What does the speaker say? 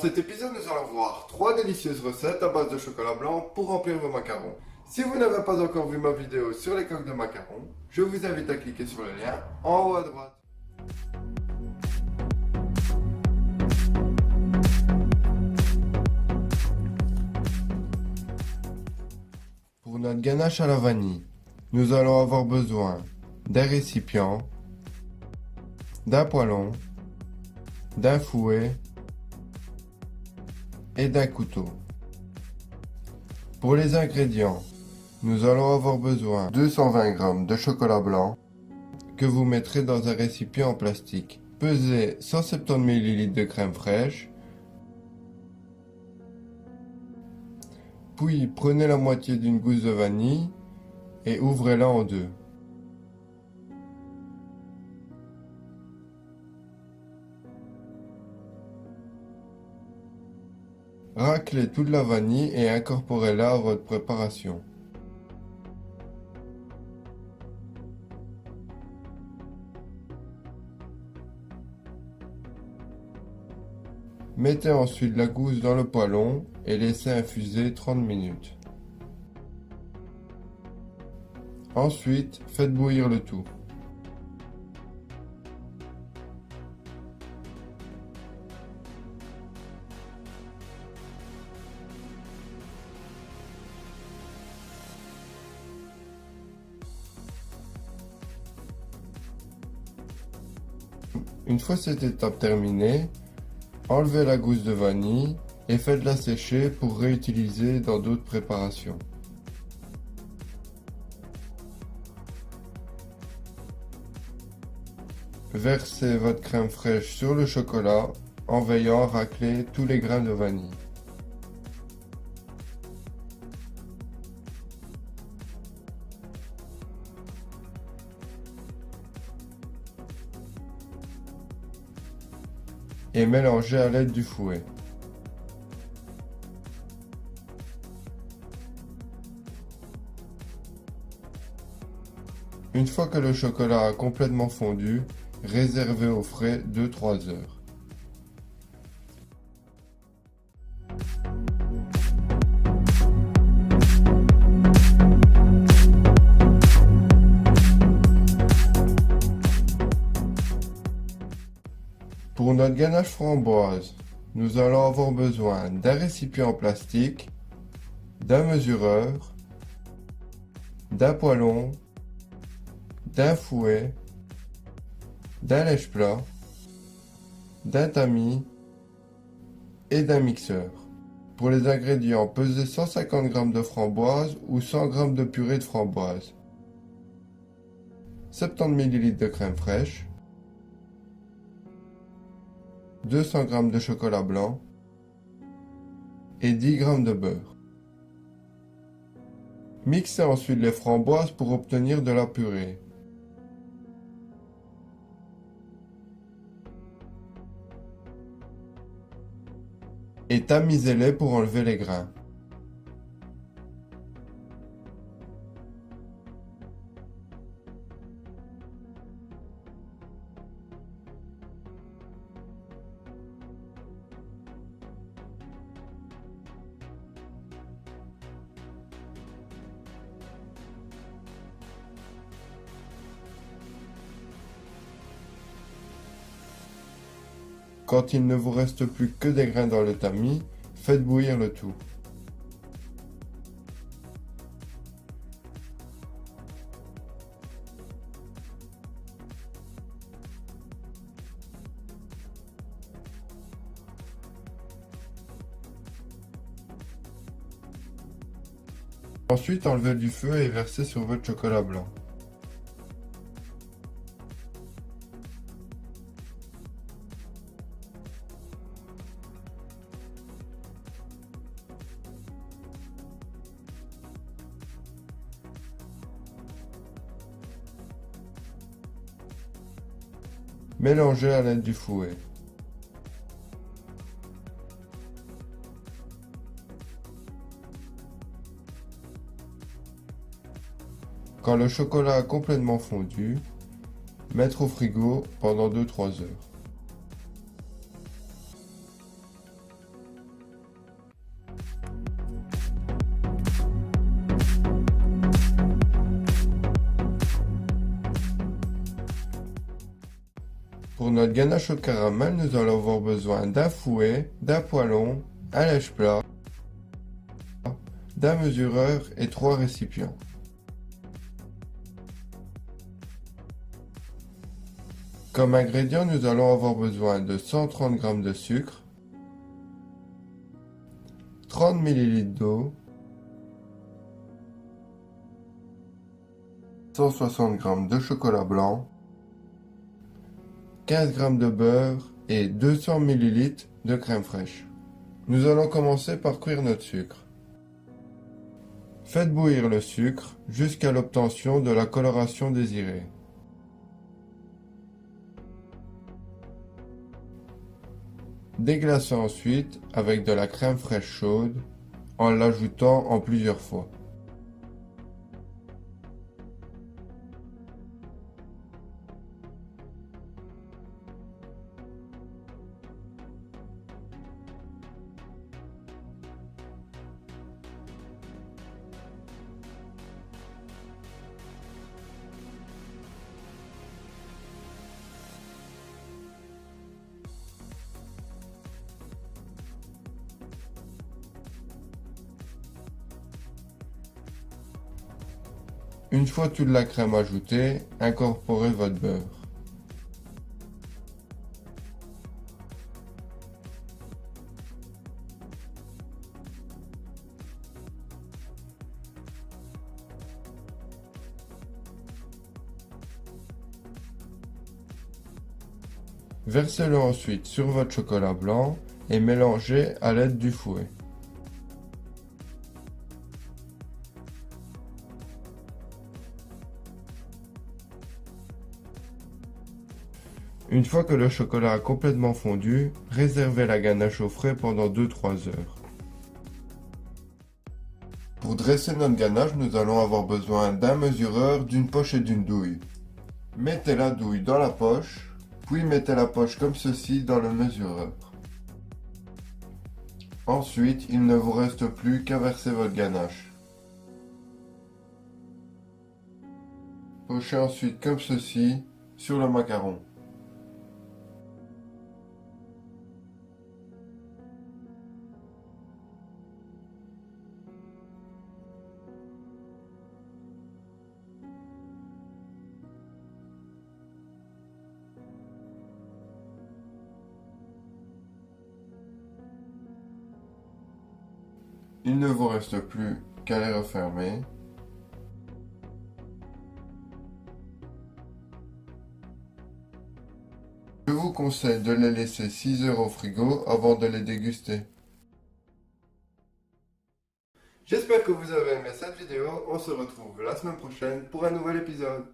cet épisode, nous allons voir 3 délicieuses recettes à base de chocolat blanc pour remplir vos macarons. Si vous n'avez pas encore vu ma vidéo sur les coques de macarons, je vous invite à cliquer sur le lien en haut à droite. Pour notre ganache à la vanille, nous allons avoir besoin d'un récipient, d'un poêlon, d'un fouet et d'un couteau. Pour les ingrédients, nous allons avoir besoin de 220 g de chocolat blanc que vous mettrez dans un récipient en plastique. Pesez 170 ml de crème fraîche. Puis prenez la moitié d'une gousse de vanille et ouvrez-la en deux. Raclez toute la vanille et incorporez-la à votre préparation. Mettez ensuite la gousse dans le poêlon et laissez infuser 30 minutes. Ensuite, faites bouillir le tout. Une fois cette étape terminée, enlevez la gousse de vanille et faites-la sécher pour réutiliser dans d'autres préparations. Versez votre crème fraîche sur le chocolat en veillant à racler tous les grains de vanille. Et mélangez à l'aide du fouet. Une fois que le chocolat a complètement fondu, réservez au frais 2-3 heures. Pour notre ganache framboise, nous allons avoir besoin d'un récipient en plastique, d'un mesureur, d'un poêlon, d'un fouet, d'un lèche-plat, d'un tamis et d'un mixeur. Pour les ingrédients, pesez 150 g de framboise ou 100 g de purée de framboise, 70 ml de crème fraîche, 200 g de chocolat blanc et 10 g de beurre. Mixez ensuite les framboises pour obtenir de la purée. Et tamisez-les pour enlever les grains. Quand il ne vous reste plus que des grains dans le tamis, faites bouillir le tout. Ensuite, enlevez du feu et versez sur votre chocolat blanc. Mélangez à l'aide du fouet. Quand le chocolat a complètement fondu, mettre au frigo pendant 2-3 heures. Pour notre ganache au caramel, nous allons avoir besoin d'un fouet, d'un poêlon, un lèche-plat, d'un mesureur et 3 récipients. Comme ingrédients, nous allons avoir besoin de 130 g de sucre, 30 ml d'eau, 160 g de chocolat blanc, 15 g de beurre et 200 ml de crème fraîche. Nous allons commencer par cuire notre sucre. Faites bouillir le sucre jusqu'à l'obtention de la coloration désirée. Déglacez ensuite avec de la crème fraîche chaude en l'ajoutant en plusieurs fois. Une fois toute la crème ajoutée, incorporez votre beurre. Versez-le ensuite sur votre chocolat blanc et mélangez à l'aide du fouet. Une fois que le chocolat a complètement fondu, réservez la ganache au frais pendant 2-3 heures. Pour dresser notre ganache, nous allons avoir besoin d'un mesureur, d'une poche et d'une douille. Mettez la douille dans la poche, puis mettez la poche comme ceci dans le mesureur. Ensuite, il ne vous reste plus qu'à verser votre ganache. Pochez ensuite comme ceci sur le macaron. Il ne vous reste plus qu'à les refermer. Je vous conseille de les laisser 6 heures au frigo avant de les déguster. J'espère que vous avez aimé cette vidéo. On se retrouve la semaine prochaine pour un nouvel épisode.